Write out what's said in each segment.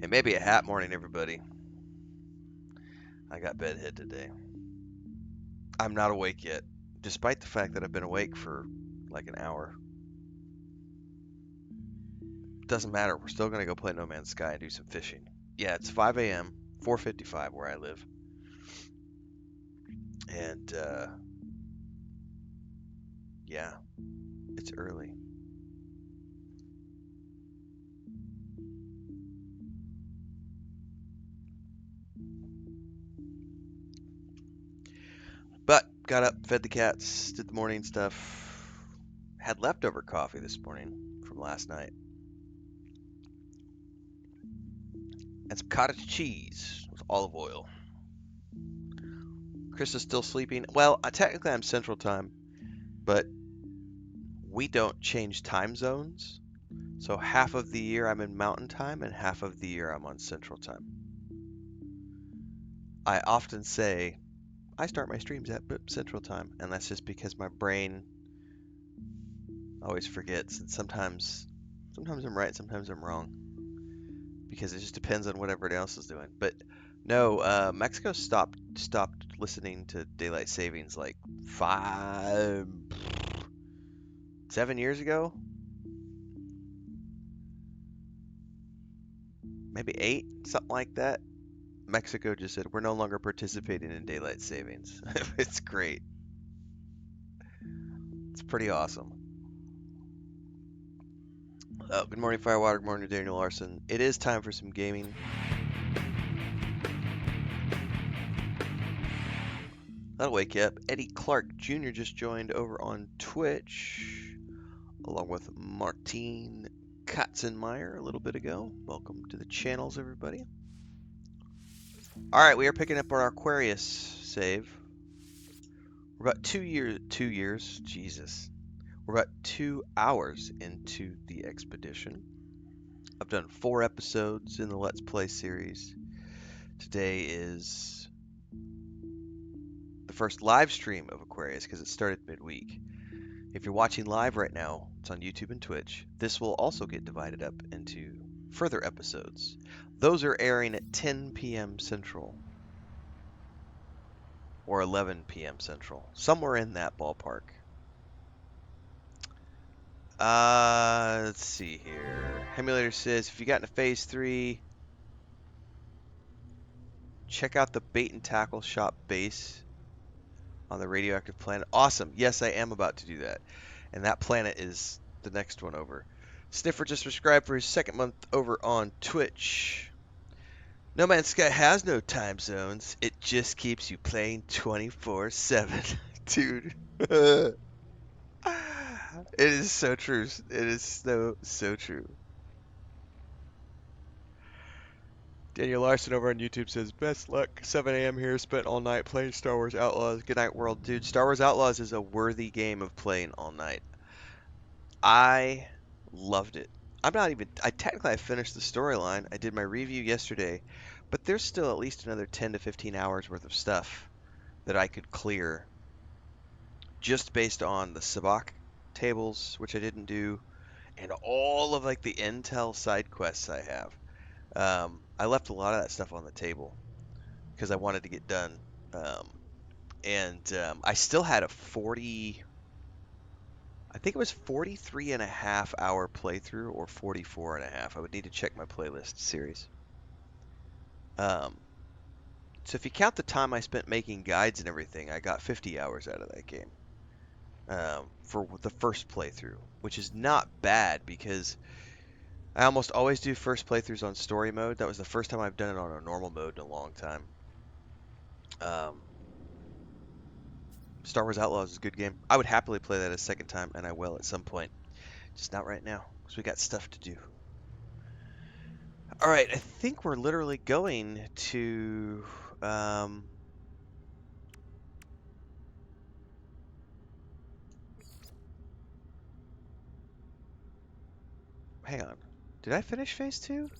It may be a hat morning, everybody. I got bedhead today. I'm not awake yet, despite the fact that I've been awake for like an hour. Doesn't matter. We're still gonna go play No Man's Sky and do some fishing. Yeah, it's 5 a.m., 4:55 where I live, and yeah, it's early. But got up, fed the cats, did the morning stuff. Had leftover coffee this morning from last night, and some cottage cheese with olive oil. Chris is still sleeping. Well, technically I'm Central Time, but we don't change time zones. So half of the year I'm in Mountain Time and half of the year I'm on Central Time. I often say I start my streams at Central Time, and that's just because my brain always forgets. And sometimes I'm right, sometimes I'm wrong, because it just depends on what everybody else is doing. But no, Mexico stopped listening to daylight savings like 7 years ago, maybe 8, something like that. Mexico just said we're no longer participating in daylight savings. It's great. It's pretty awesome. Good morning, Firewater. Good morning, Daniel Larson. It is time for some gaming. That'll wake you up. Eddie Clark Jr. just joined over on Twitch, along with Martine Katzenmeyer a little bit ago. Welcome to the channels, everybody. All right, we are picking up our Aquarius save. We're about 2 years, Jesus. We're about 2 hours into the expedition. I've done 4 episodes in the Let's Play series. Today is the first live stream of Aquarius because it started midweek. If you're watching live right now, it's on YouTube and Twitch. This will also get divided up into further episodes. Those are airing at 10 p.m. Central or 11 p.m. Central, somewhere in that ballpark. Let's see here. Emulator says if you got into phase 3, check out the bait and tackle shop base on the radioactive planet. Awesome. Yes, I am about to do that. And that planet is the next one over. Sniffer just subscribed for his second month over on Twitch. No Man's Sky has no time zones. It just keeps you playing 24/7. Dude. It is so true. It is so true. Daniel Larson over on YouTube says, best luck. 7 a.m. here. Spent all night playing Star Wars Outlaws. Good night, world. Dude, Star Wars Outlaws is a worthy game of playing all night. I loved it. I finished the storyline. I did my review yesterday, but there's still at least another 10 to 15 hours worth of stuff that I could clear just based on the Sabak tables, which I didn't do, and all of like the intel side quests I have. I left a lot of that stuff on the table because I wanted to get done. Um, and I still had a 40, I think it was 43 and a half hour playthrough or 44 and a half. I would need to check my playlist series. Um, so if you count the time I spent making guides and everything, I got 50 hours out of that game for the first playthrough, which is not bad because I almost always do first playthroughs on story mode. That was the first time I've done it on a normal mode in a long time. Um, Star Wars Outlaws is a good game. I would happily play that a second time, and I will at some point. Just not right now, because we got stuff to do. All right, I think we're literally going to. Hang on. Did I finish phase 2?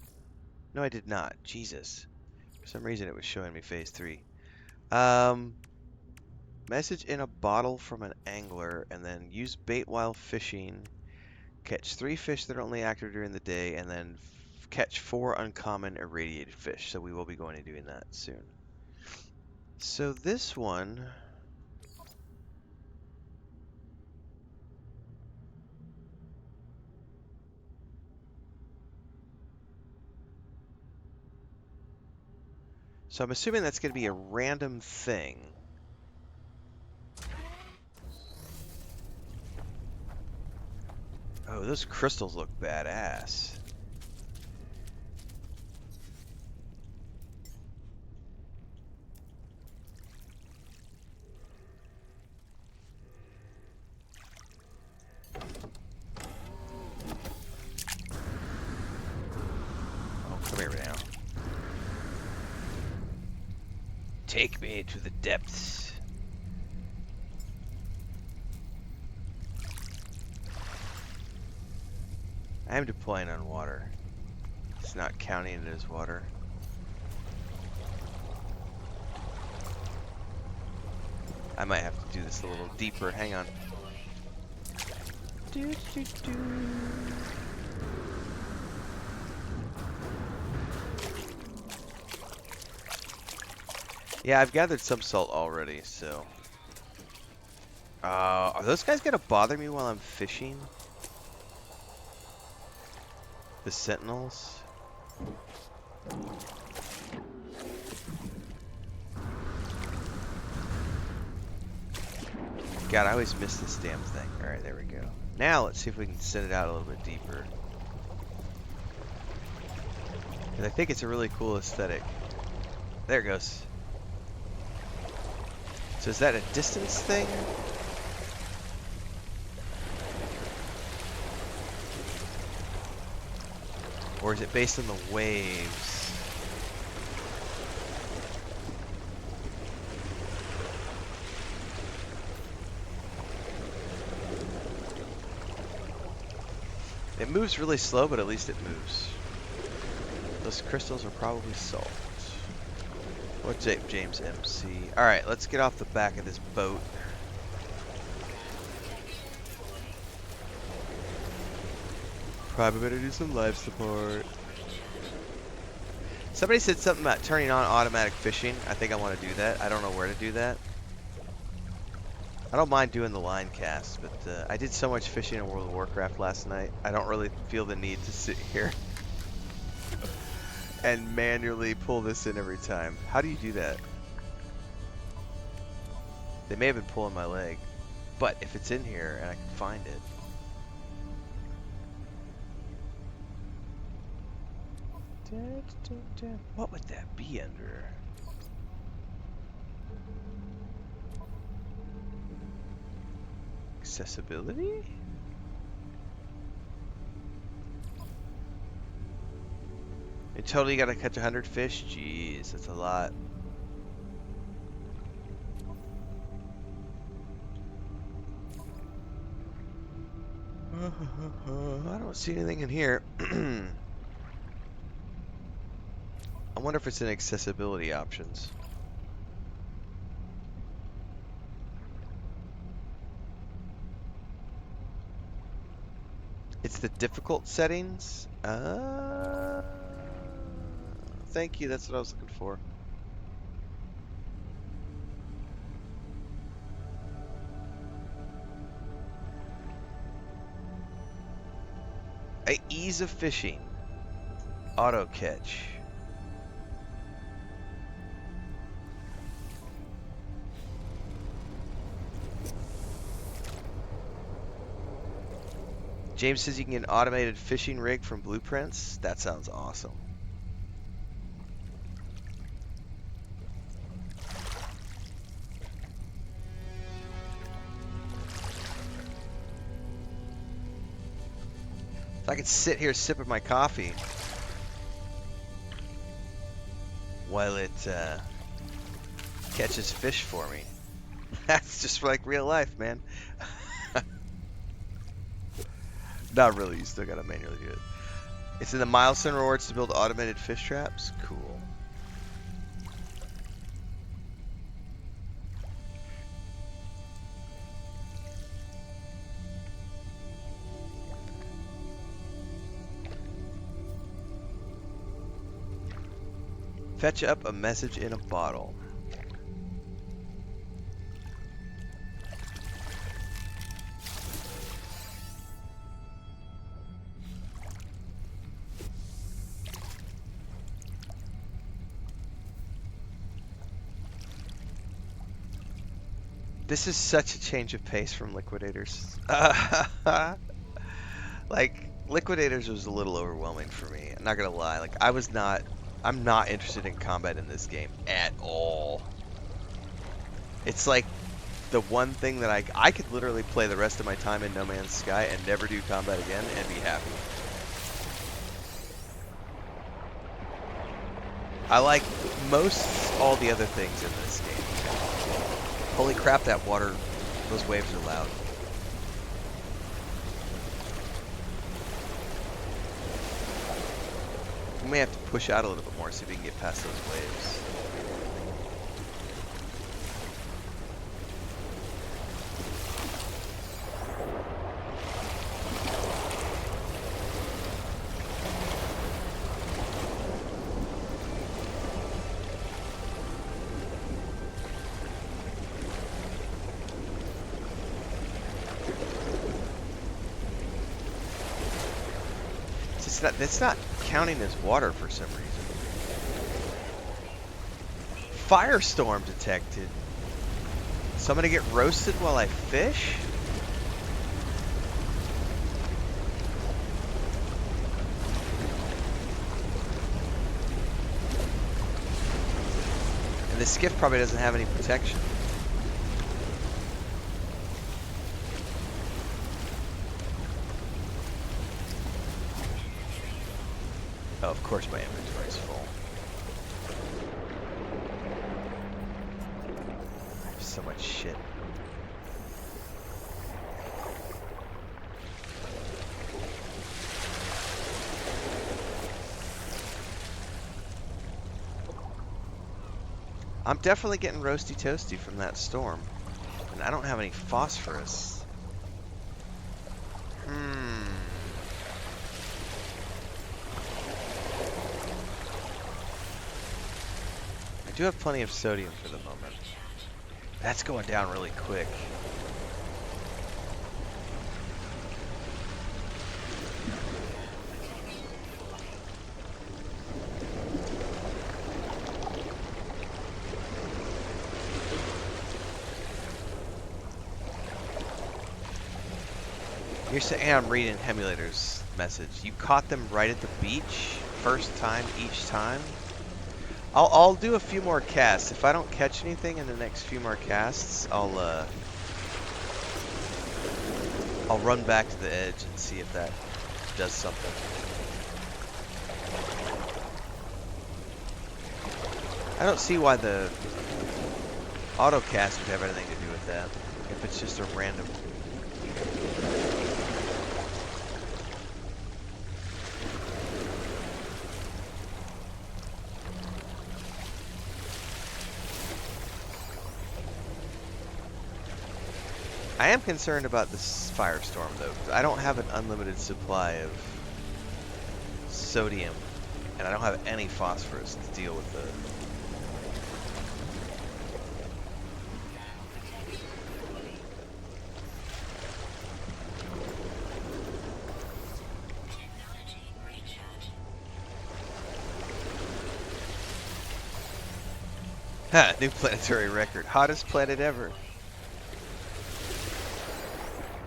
No, I did not. Jesus. For some reason, it was showing me phase 3. Um, Message in a bottle from an angler, and then use bait while fishing. Catch 3 fish that are only active during the day, and then catch 4 uncommon irradiated fish, so we will be going to doing that soon. So this one, so I'm assuming that's going to be a random thing. Oh, those crystals look badass. Oh, come here now. Take me to the depths. I am deploying on water. It's not counting it as water. I might have to do this a little deeper. Hang on. Yeah, I've gathered some salt already, so. Are those guys gonna bother me while I'm fishing? The sentinels? God, I always miss this damn thing. Alright, there we go. Now, let's see if we can send it out a little bit deeper. Because I think it's a really cool aesthetic. There it goes. So is that a distance thing? Or is it based on the waves? It moves really slow, but at least it moves. Those crystals are probably salt. What's it, James MC? Alright, let's get off the back of this boat. Probably better do some live support. Somebody said something about turning on automatic fishing. I think I want to do that. I don't know where to do that. I don't mind doing the line cast, but I did so much fishing in World of Warcraft last night. I don't really feel the need to sit here and manually pull this in every time. How do you do that? They may have been pulling my leg, but if it's in here and I can find it. What would that be under? Accessibility? In total, you gotta catch 100 fish? Jeez, that's a lot. I don't see anything in here. I wonder if it's in accessibility options. It's the difficult settings? Thank you, that's what I was looking for. Ease of fishing. Auto catch. James says you can get an automated fishing rig from Blueprints. That sounds awesome. If I could sit here sipping my coffee while it catches fish for me. That's just like real life, man. Not really, you still gotta manually do it. It's in the milestone rewards to build automated fish traps. Cool. Fetch up a message in a bottle. This is such a change of pace from Liquidators. Like, Liquidators was a little overwhelming for me. I'm not gonna lie. Like, I'm not interested in combat in this game at all. It's like the one thing that I could literally play the rest of my time in No Man's Sky and never do combat again and be happy. I like most all the other things in this game. Holy crap, that water, those waves are loud. We may have to push out a little bit more so we can get past those waves. It's not counting as water for some reason. Firestorm detected. So I'm gonna get roasted while I fish? And the skiff probably doesn't have any protection. Oh, of course my inventory's full. I have so much shit. I'm definitely getting roasty toasty from that storm. And I don't have any phosphorus. I do have plenty of sodium for the moment. That's going down really quick. You're saying, I'm reading Hemulator's message. You caught them right at the beach, first time each time? I'll do a few more casts. If I don't catch anything in the next few more casts, I'll run back to the edge and see if that does something. I don't see why the auto cast would have anything to do with that. If it's just a random. I am concerned about this firestorm though, because I don't have an unlimited supply of sodium, and I don't have any phosphorus to deal with the. Ha! New planetary record. Hottest planet ever.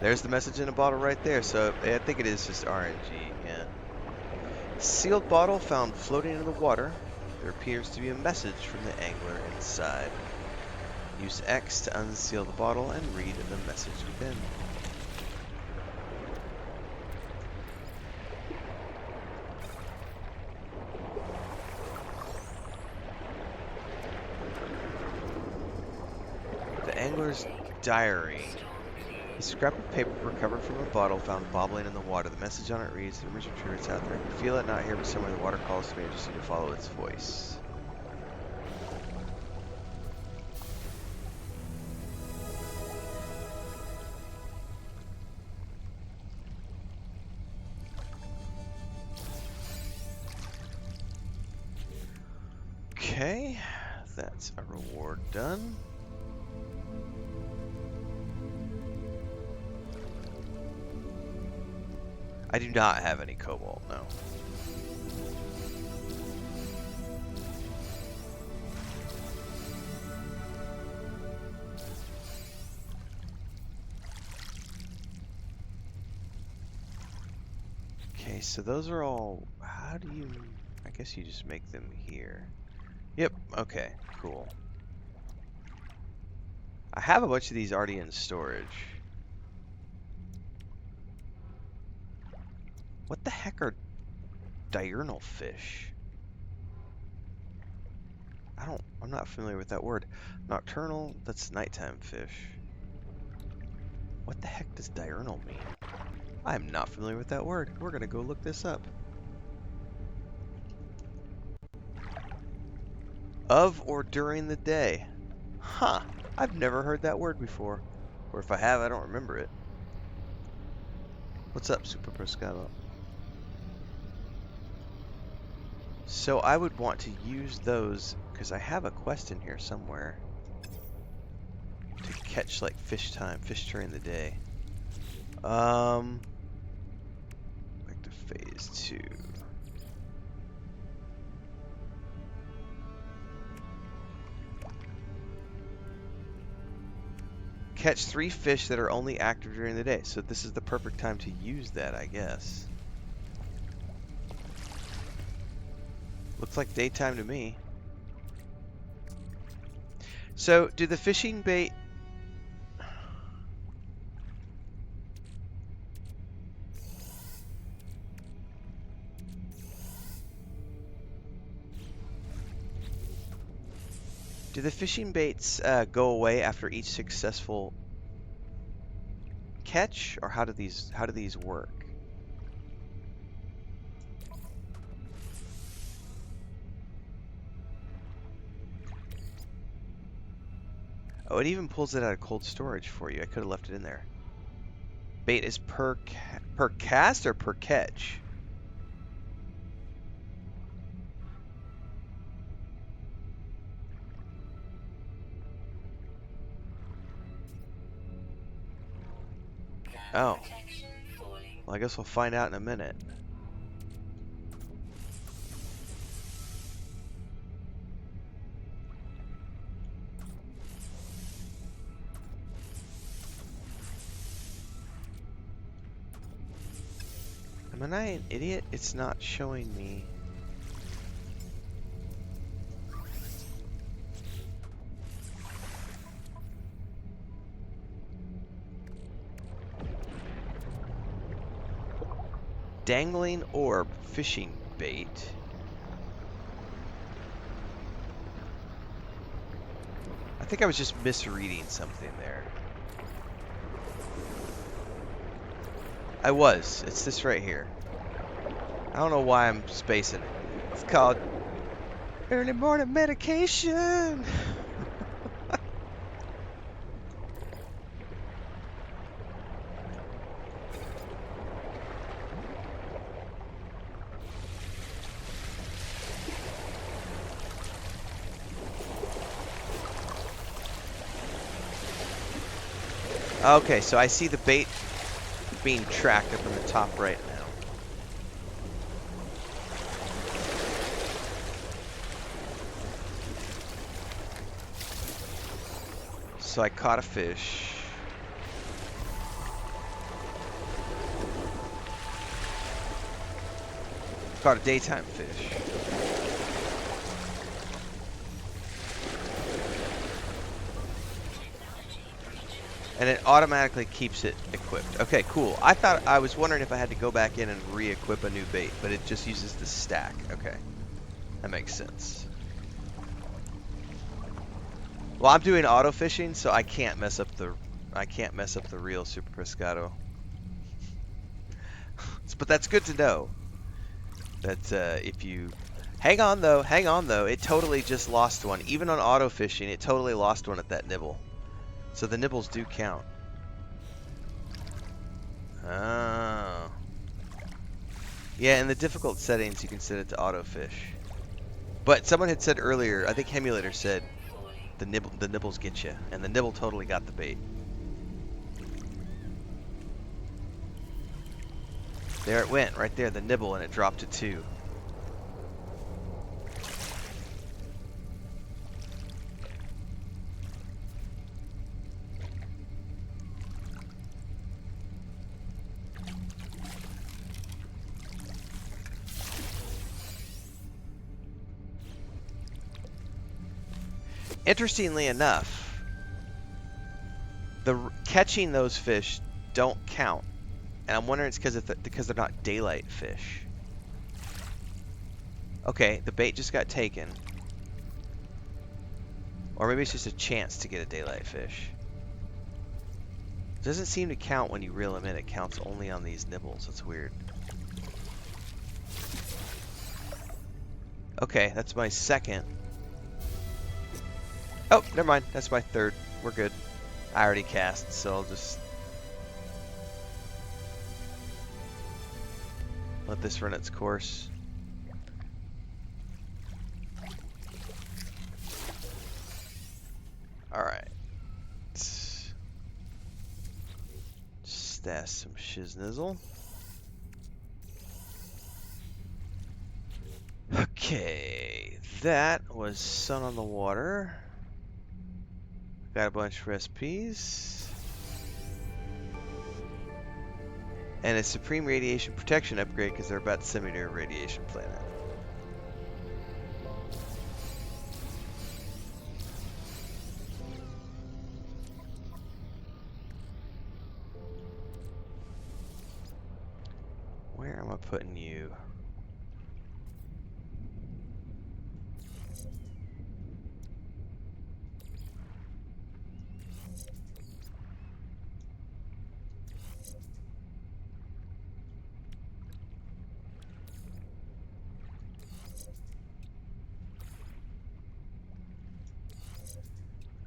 There's the message in a bottle right there, so I think it is just RNG, yeah. Sealed bottle found floating in the water. There appears to be a message from the angler inside. Use X to unseal the bottle and read the message within. The angler's diary. A scrap of paper recovered from a bottle found bobbling in the water. The message on it reads, "The original it's out there. I can feel it, not here, but somewhere the water calls to me. I just need to follow its voice." Okay, that's a reward done. I do not have any cobalt, no. Okay, so those are all, how do you, I guess you just make them here. Yep, okay, cool. I have a bunch of these already in storage. What the heck are diurnal fish? I'm not familiar with that word. Nocturnal, that's nighttime fish. What the heck does diurnal mean? I'm not familiar with that word. We're gonna go look this up. Of or during the day. Huh. I've never heard that word before. Or if I have, I don't remember it. What's up, Super Pescado? So I would want to use those because I have a quest in here somewhere to catch like fish during the day. Back to phase 2. Catch 3 fish that are only active during the day. So this is the perfect time to use that, I guess. Looks like daytime to me. So, do the fishing bait... Do the fishing baits go away after each successful catch, or how do these work? Oh, it even pulls it out of cold storage for you. I could have left it in there. Bait is per cast or per catch? Oh. Well, I guess we'll find out in a minute. Am I an idiot? It's not showing me. Dangling orb fishing bait. I think I was just misreading something there. I was. It's this right here. I don't know why I'm spacing it. It's called early morning medication. Okay, so I see the bait being tracked up in the top right now. So I caught a fish. Caught a daytime fish. And it automatically keeps it equipped. Okay, cool. I was wondering if I had to go back in and re-equip a new bait, but it just uses the stack. Okay. That makes sense. Well, I'm doing auto fishing, so I can't mess up the real Super Pescado. But that's good to know. That if you hang on though, it totally just lost one. Even on auto fishing, it totally lost one at that nibble. So the nibbles do count. Oh. Yeah, in the difficult settings, you can set it to auto fish. But someone had said earlier, I think Hemulator said the nibbles get you, and the nibble totally got the bait. There it went, right there, the nibble, and it dropped to 2. Interestingly enough, catching those fish don't count, and I'm wondering it's because they're not daylight fish. Okay, the bait just got taken, or maybe it's just a chance to get a daylight fish. It doesn't seem to count when you reel them in. It counts only on these nibbles. That's weird. Okay, that's my second. Oh, never mind. That's my third. We're good. I already cast, so I'll just let this run its course. Alright. Stash some shiznizzle. Okay, that was Sun on the Water. Got a bunch of recipes. And a Supreme Radiation Protection upgrade because they're about to send me to a radiation planet. Where am I putting you?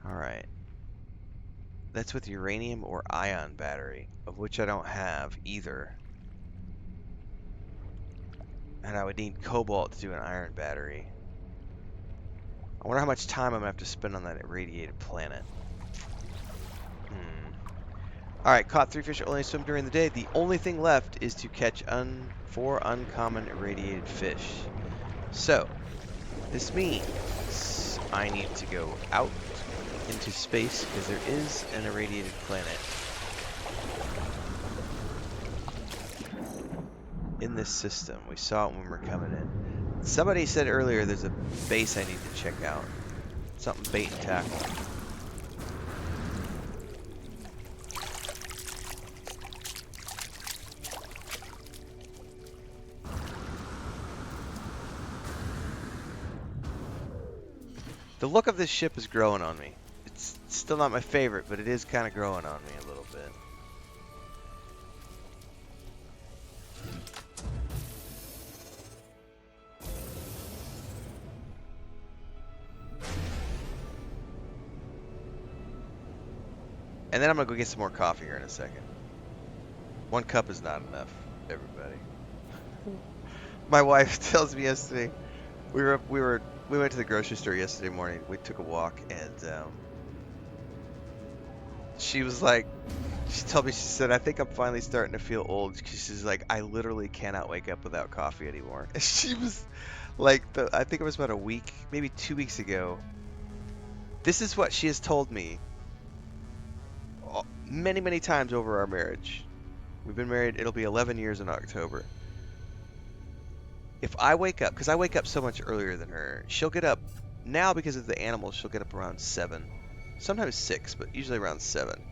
Alright. That's with uranium or ion battery, of which I don't have either. And I would need cobalt to do an iron battery. I wonder how much time I'm going to have to spend on that irradiated planet. Alright, caught 3 fish only swim during the day. The only thing left is to catch 4 uncommon irradiated fish. So, this means I need to go out into space because there is an irradiated planet in this system. We saw it when we were coming in. Somebody said earlier there's a base I need to check out. Something bait and tackle. The look of this ship is growing on me. It's still not my favorite, but it is kind of growing on me a little bit. And then I'm going to go get some more coffee here in a second. 1 cup is not enough, everybody. My wife tells me yesterday, we went to the grocery store yesterday morning. We took a walk, and she was like, she told me, she said, I think I'm finally starting to feel old. She's like, I literally cannot wake up without coffee anymore. And she was like, I think it was about a week, maybe 2 weeks ago. This is what she has told me many, many times over our marriage. We've been married, it'll be 11 years in October. If I wake up, because I wake up so much earlier than her, she'll get up, now because of the animals, she'll get up around 7. Sometimes 6, but usually around 7.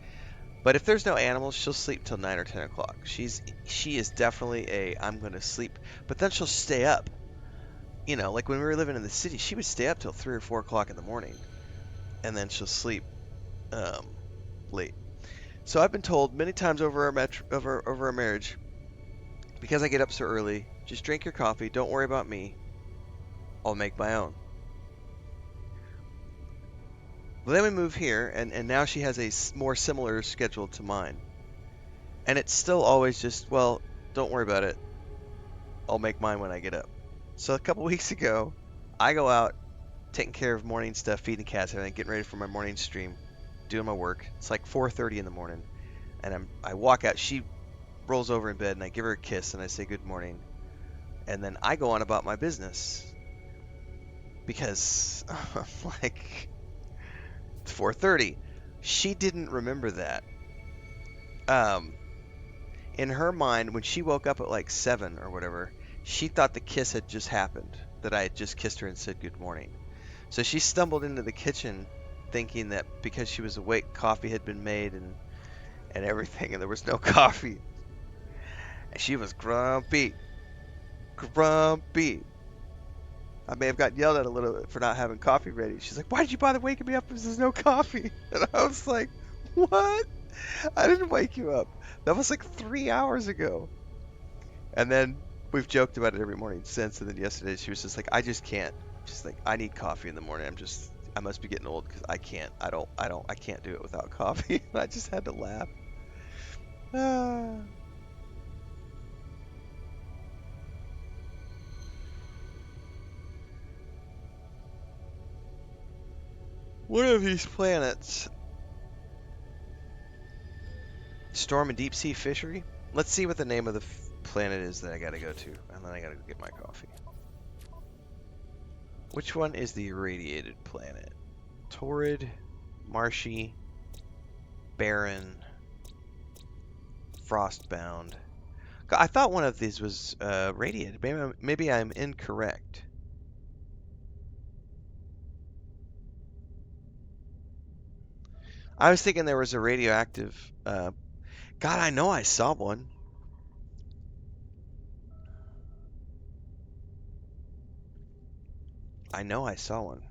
But if there's no animals, she'll sleep till 9 or 10 o'clock. She is definitely I'm going to sleep, but then she'll stay up. You know, like when we were living in the city, she would stay up till 3 or 4 o'clock in the morning, and then she'll sleep late. So I've been told many times over our marriage, because I get up so early, just drink your coffee, don't worry about me, I'll make my own. Well, then we move here, and now she has a more similar schedule to mine. And it's still always just, well, don't worry about it, I'll make mine when I get up. So a couple weeks ago, I go out, taking care of morning stuff, feeding cats, and getting ready for my morning stream, doing my work. It's like 4:30 in the morning, and I walk out. She rolls over in bed, and I give her a kiss, and I say good morning, and then I go on about my business because I'm like it's 4:30. She didn't remember that. Um, in her mind, when she woke up at like 7 or whatever, she thought the kiss had just happened, that I had just kissed her and said good morning. So she stumbled into the kitchen thinking that because she was awake, coffee had been made and everything, and there was no coffee. And she was grumpy. Grumpy. I may have gotten yelled at a little bit for not having coffee ready. She's like, why did you bother waking me up if there's no coffee? And I was like, what? I didn't wake you up. That was like 3 hours ago. And then we've joked about it every morning since. And then yesterday she was just like, I just can't. She's like, I need coffee in the morning. I must be getting old because I can't do it without coffee. I just had to laugh. Ah. One of these planets, storm and deep sea fishery. Let's see what the name of the planet is that I gotta go to, and then I gotta go get my coffee. Which one is the irradiated planet? Torrid, marshy, barren, frostbound. I thought one of these was radiated. Maybe I'm incorrect. I was thinking there was a radioactive. God, I know I saw one. I know I saw one.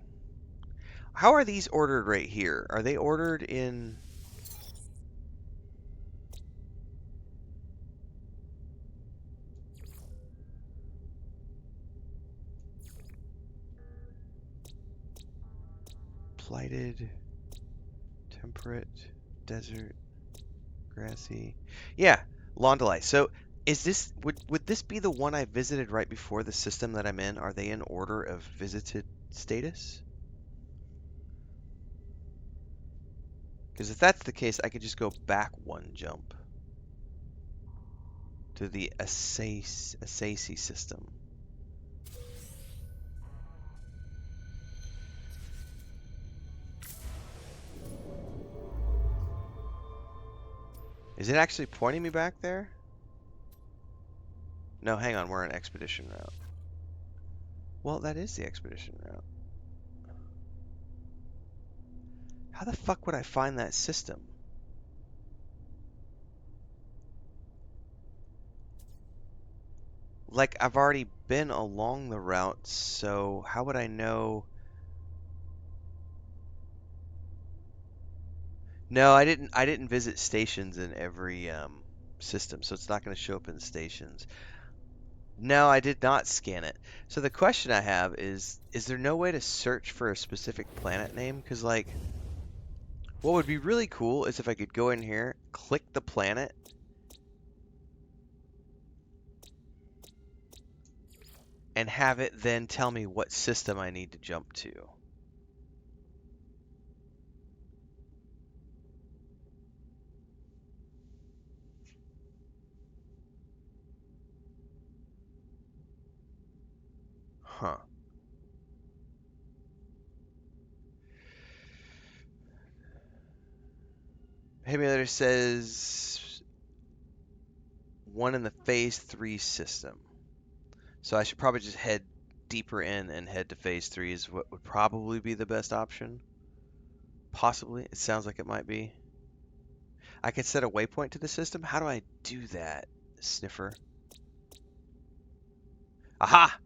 How are these ordered right here? Are they ordered in... Blighted, temperate, desert, grassy. Yeah, Londolai. So is this would this be the one I visited right before the system that I'm in? Are they in order of visited status? Because if that's the case, I could just go back one jump to the Assasi system. Is it actually pointing me back there? No, hang on, we're on expedition route. Well, that is the expedition route. How the fuck would I find that system? Like, I've already been along the route, so how would I know? No, I didn't visit stations in every system, so it's not going to show up in stations. No, I did not scan it. So the question I have is there no way to search for a specific planet name? Because, like, what would be really cool is if I could go in here, click the planet, and have it then tell me what system I need to jump to. Huh. Hamulator says one in the phase 3 system. So I should probably just head deeper in and head to phase 3 is what would probably be the best option. Possibly. It sounds like it might be. I could set a waypoint to the system. How do I do that, Sniffer? Aha!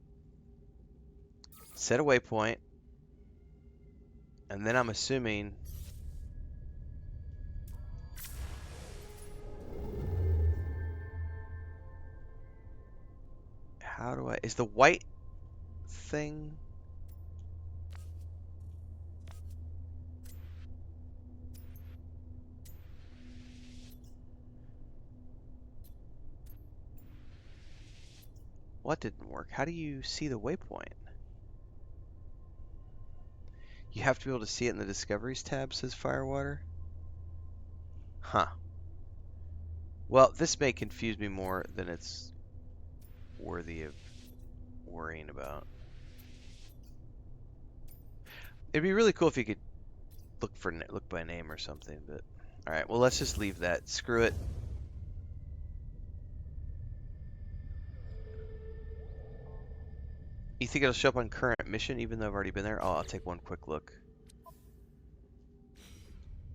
Set a waypoint. And then I'm assuming... How do I... Is the white thing... What didn't work? How do you see the waypoint? You have to be able to see it in the Discoveries tab, says Firewater. Huh. Well, this may confuse me more than it's worthy of worrying about. It'd be really cool if you could look by name or something, but all right. Well, let's just leave that. Screw it. You think it'll show up on current mission even though I've already been there? Oh, I'll take one quick look.